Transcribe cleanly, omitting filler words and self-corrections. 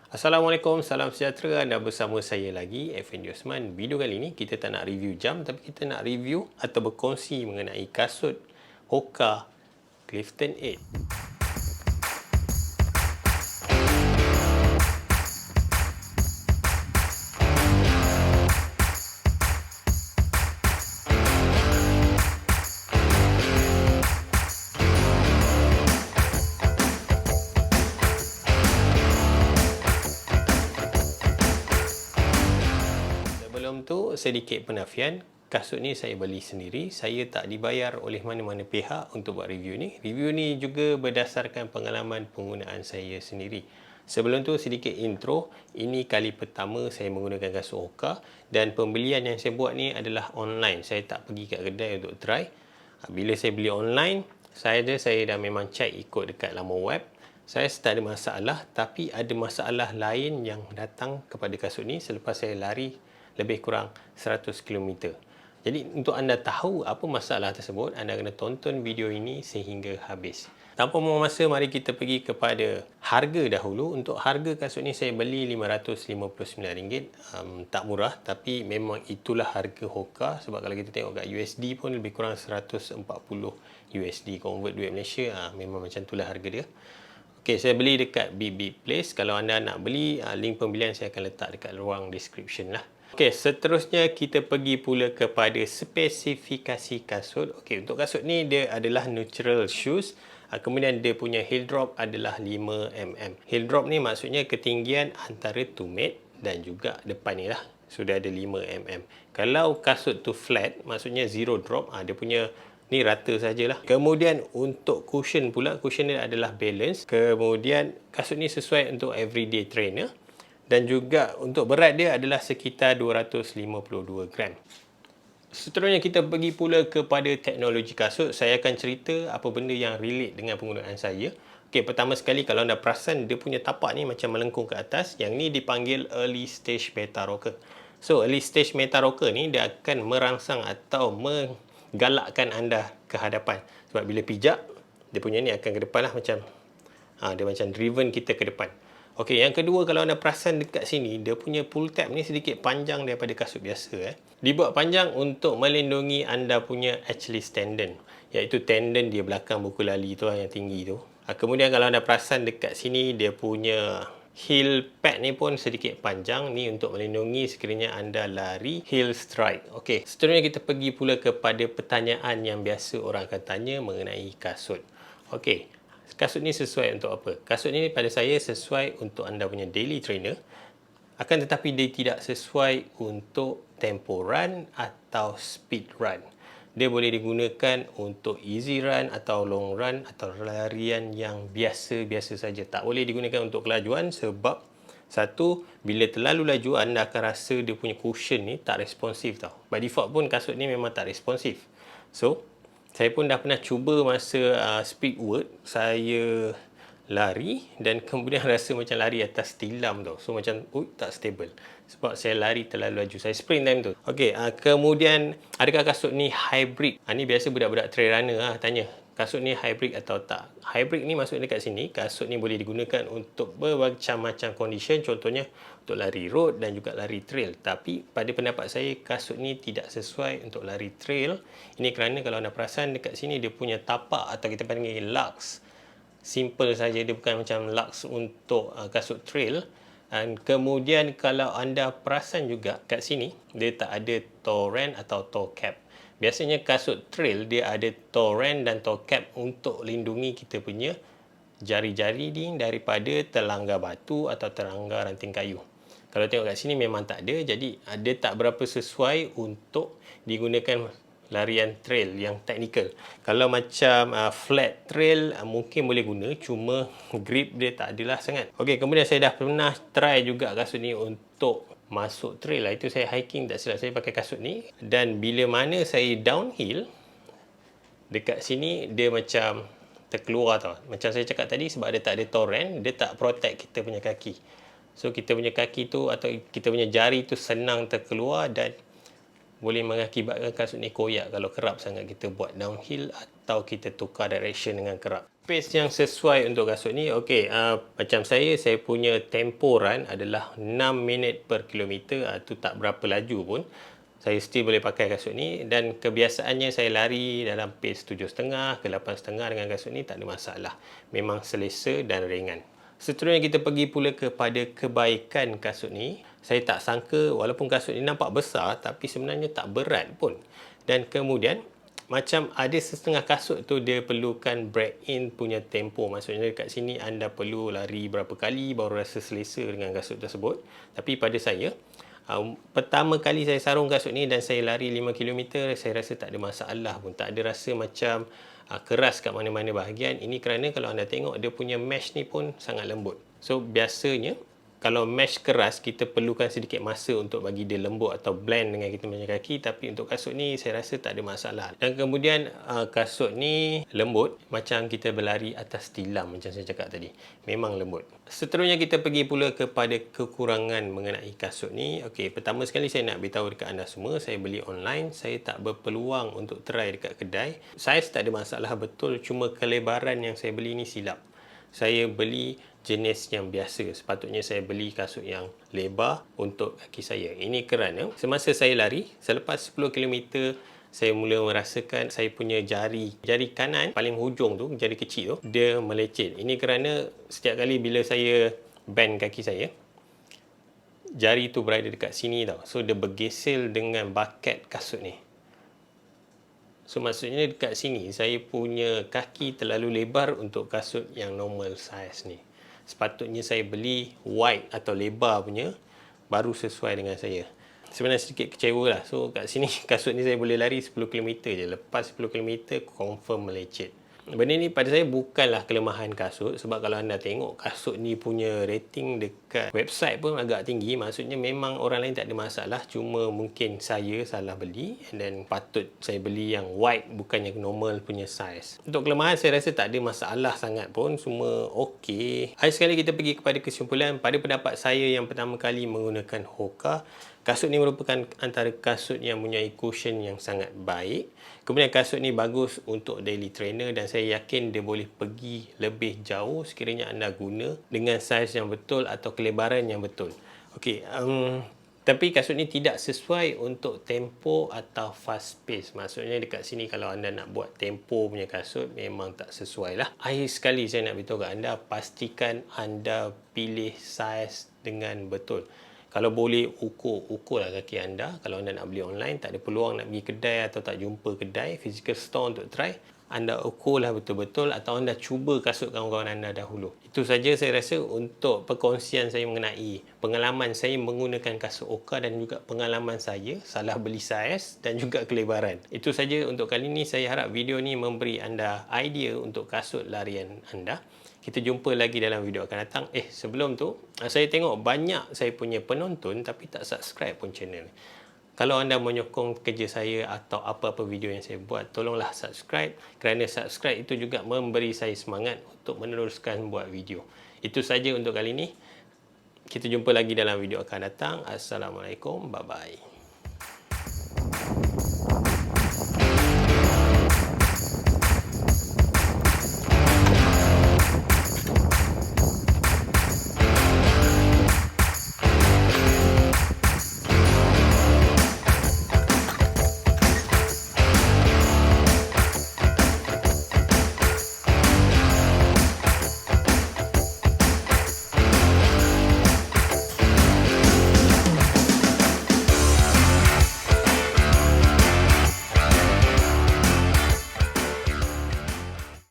Assalamualaikum, salam sejahtera. Anda bersama saya lagi, Effendi Osman. Video kali ini kita tak nak review jam, tapi kita nak review atau berkongsi mengenai kasut Hoka Clifton 8. Sebelum tu, sedikit penafian. Kasut ni saya beli sendiri. Saya tak dibayar oleh mana-mana pihak untuk buat review ni. Review ni juga berdasarkan pengalaman penggunaan saya sendiri. Sebelum tu, sedikit intro. Ini kali pertama saya menggunakan kasut Hoka. Dan pembelian yang saya buat ni adalah online. Saya tak pergi kat kedai untuk try. Bila saya beli online, saya dah memang check ikut dekat laman web. Saya tak ada masalah, tapi ada masalah lain yang datang kepada kasut ni selepas saya lari lebih kurang 100 km. Jadi untuk anda tahu apa masalah tersebut, anda kena tonton video ini sehingga habis. Tanpa membuang masa, mari kita pergi kepada harga dahulu. Untuk harga kasut ni saya beli RM559. Tak murah, tapi memang itulah harga Hoka. Sebab kalau kita tengok kat USD pun lebih kurang 140 USD. Convert duit Malaysia, memang macam itulah harga dia. Okay, saya beli dekat Big Place. Kalau anda nak beli, link pembelian saya akan letak dekat ruang description lah. Okey, seterusnya kita pergi pula kepada spesifikasi kasut. Okey, untuk kasut ni dia adalah neutral shoes. Kemudian dia punya heel drop adalah 5mm. Heel drop ni maksudnya ketinggian antara tumit dan juga depan ni lah. Sudah ada 5mm. Kalau kasut tu flat, maksudnya zero drop, dia punya ni rata sajalah. Kemudian untuk cushion pula, cushion dia adalah balance. Kemudian kasut ni sesuai untuk everyday trainer. Dan juga untuk berat dia adalah sekitar 252 gram. Seterusnya kita pergi pula kepada teknologi kasut. Saya akan cerita apa benda yang relate dengan penggunaan saya. Okey, pertama sekali kalau anda perasan dia punya tapak ni macam melengkung ke atas. Yang ni dipanggil early stage beta rocker. So early stage beta rocker ni dia akan merangsang atau menggalakkan anda ke hadapan. Sebab bila pijak, dia punya ni akan ke depan lah macam dia macam driven kita ke depan. Okey, yang kedua kalau anda perasan dekat sini, dia punya pull tab ni sedikit panjang daripada kasut biasa. Dibuat panjang untuk melindungi anda punya Achilles tendon, iaitu tendon di belakang buku lali tu yang tinggi tu. Kemudian kalau anda perasan dekat sini, dia punya heel pad ni pun sedikit panjang, ni untuk melindungi sekiranya anda lari heel strike. Okey, seterusnya kita pergi pula kepada pertanyaan yang biasa orang akan tanya mengenai kasut. Okey, kasut ni sesuai untuk apa? Kasut ni pada saya sesuai untuk anda punya daily trainer. Akan tetapi dia tidak sesuai untuk tempo run atau speed run. Dia boleh digunakan untuk easy run atau long run atau larian yang biasa-biasa saja. Tak boleh digunakan untuk kelajuan sebab satu, bila terlalu laju anda akan rasa dia punya cushion ni tak responsif tau. By default pun kasut ni memang tak responsif. So, saya pun dah pernah cuba masa speed work, saya lari dan kemudian rasa macam lari atas tilam tau. So macam tak stable sebab saya lari terlalu laju. Saya sprint time tu. Okey, kemudian adakah kasut ni hybrid? Ni biasa budak-budak trail runner tanya. Kasut ni hybrid atau tak? Hybrid ni maksud dekat sini, kasut ni boleh digunakan untuk bermacam-macam condition. Contohnya untuk lari road dan juga lari trail. Tapi pada pendapat saya, kasut ni tidak sesuai untuk lari trail. Ini kerana kalau anda perasan dekat sini, dia punya tapak atau kita panggil lugs. Simple saja, dia bukan macam lugs untuk kasut trail. Dan kemudian kalau anda perasan juga kat sini, dia tak ada toe rand atau toe cap. Biasanya kasut trail dia ada toe rand dan toe cap untuk lindungi kita punya jari-jari ni daripada terlanggar batu atau terlanggar ranting kayu. Kalau tengok kat sini memang tak ada, jadi dia tak berapa sesuai untuk digunakan larian trail yang teknikal. Kalau macam flat trail mungkin boleh guna, cuma grip dia tak adalah sangat. Okey, kemudian saya dah pernah try juga kasut ni untuk masuk trail lah. Itu saya hiking, tak silap saya pakai kasut ni. Dan bila mana saya downhill, dekat sini dia macam terkeluar tau. Macam saya cakap tadi, sebab dia tak ada toe rand, dia tak protect kita punya kaki. So kita punya kaki tu atau kita punya jari tu senang terkeluar dan boleh mengakibatkan kasut ni koyak kalau kerap sangat kita buat downhill atau kita tukar direction dengan kerap. Pace yang sesuai untuk kasut ni, okey, macam saya punya tempo run adalah 6 minit per kilometer, tu tak berapa laju pun. Saya still boleh pakai kasut ni, dan kebiasaannya saya lari dalam pace 7.5 ke 8.5 dengan kasut ni, tak ada masalah. Memang selesa dan ringan. Seterusnya kita pergi pula kepada kebaikan kasut ni. Saya tak sangka walaupun kasut ni nampak besar tapi sebenarnya tak berat pun. Dan kemudian macam ada setengah kasut tu dia perlukan break in punya tempo. Maksudnya dekat sini anda perlu lari berapa kali baru rasa selesa dengan kasut tersebut. Tapi pada saya, pertama kali saya sarung kasut ni dan saya lari 5 km, saya rasa tak ada masalah pun. Tak ada rasa macam keras kat mana-mana bahagian. Ini kerana kalau anda tengok dia punya mesh ni pun sangat lembut. So biasanya kalau mesh keras kita perlukan sedikit masa untuk bagi dia lembut atau blend dengan kita punya kaki, tapi untuk kasut ni saya rasa tak ada masalah. Dan kemudian kasut ni lembut macam kita berlari atas tilam macam saya cakap tadi. Memang lembut. Seterusnya kita pergi pula kepada kekurangan mengenai kasut ni. Okey, pertama sekali saya nak beritahu dekat anda semua, saya beli online, saya tak berpeluang untuk try dekat kedai. Saiz tak ada masalah betul, cuma kelebaran yang saya beli ni silap. Saya beli jenis yang biasa. Sepatutnya saya beli kasut yang lebar untuk kaki saya. Ini kerana semasa saya lari, selepas 10 km, saya mula merasakan saya punya jari kanan paling hujung tu, jari kecil tu, dia melecet. Ini kerana setiap kali bila saya bend kaki saya, jari tu berada dekat sini tau. So dia bergesel dengan baket kasut ni. So maksudnya dekat sini saya punya kaki terlalu lebar untuk kasut yang normal size ni. Sepatutnya saya beli wide atau lebar punya baru sesuai dengan saya. Sebenarnya sedikit kecewa lah. So kat sini kasut ni saya boleh lari 10 km je. Lepas 10 km confirm melecet. Benda ni pada saya bukanlah kelemahan kasut, sebab kalau anda tengok kasut ni punya rating dekat website pun agak tinggi. Maksudnya memang orang lain tak ada masalah, cuma mungkin saya salah beli dan patut saya beli yang wide bukan yang normal punya size. Untuk kelemahan saya rasa tak ada masalah sangat pun, semua okey. Hari sekali kita pergi kepada kesimpulan. Pada pendapat saya yang pertama kali menggunakan Hoka, kasut ni merupakan antara kasut yang mempunyai cushion yang sangat baik. Kemudian kasut ni bagus untuk daily trainer dan saya yakin dia boleh pergi lebih jauh sekiranya anda guna dengan saiz yang betul atau kelebaran yang betul. Okey, tapi kasut ni tidak sesuai untuk tempo atau fast pace. Maksudnya dekat sini kalau anda nak buat tempo punya kasut memang tak sesuai lah. Akhir sekali saya nak beritahu kat anda, pastikan anda pilih saiz dengan betul. Kalau boleh ukurlah kaki anda. Kalau anda nak beli online, tak ada peluang nak pergi kedai atau tak jumpa kedai, physical store untuk try, anda ukurlah betul-betul atau anda cuba kasut kawan-kawan anda dahulu. Itu saja saya rasa untuk perkongsian saya mengenai pengalaman saya menggunakan kasut Hoka dan juga pengalaman saya salah beli saiz dan juga kelebaran. Itu saja untuk kali ini. Saya harap video ni memberi anda idea untuk kasut larian anda. Kita jumpa lagi dalam video akan datang. Sebelum tu, saya tengok banyak saya punya penonton tapi tak subscribe pun channel. Kalau anda menyokong kerja saya atau apa-apa video yang saya buat, tolonglah subscribe. Kerana subscribe itu juga memberi saya semangat untuk meneruskan buat video. Itu saja untuk kali ini. Kita jumpa lagi dalam video akan datang. Assalamualaikum. Bye-bye.